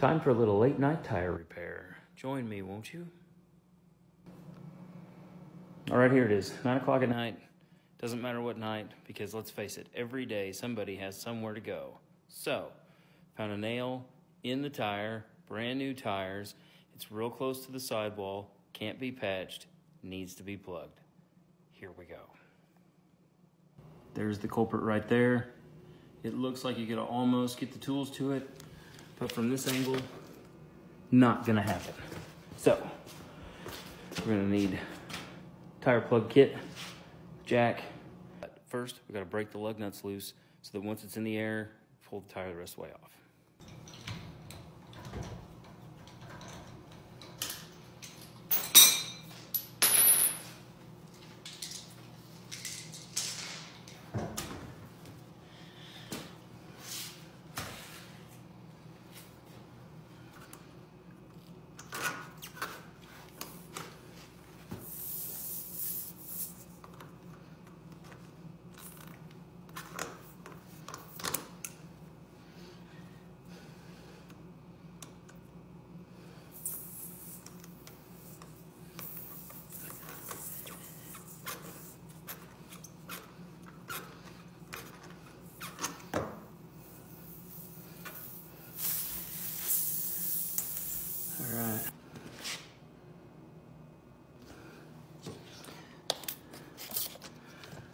Time for a little late night tire repair. Join me, won't you? All right, here it is, 9 o'clock at night. Doesn't matter what night, because let's face it, every day somebody has somewhere to go. So, found a nail in the tire, brand new tires. It's real close to the sidewall, can't be patched, needs to be plugged. Here we go. There's the culprit right there. It looks like you could almost get the tools to it, but from this angle, not gonna happen. So, we're gonna need tire plug kit, jack. First, we gotta break the lug nuts loose so that once it's in the air, pull the tire the rest of the way off.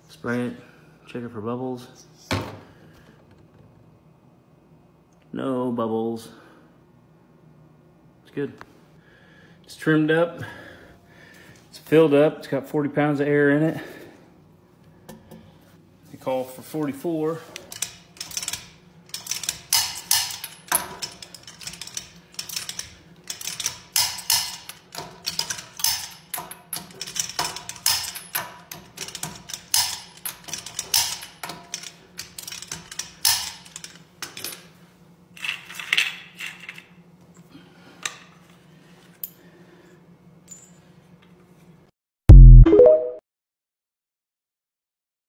Spray it, check it for bubbles. No bubbles. It's good. It's trimmed up. It's filled up. It's got 40 pounds of air in it. They call for 44.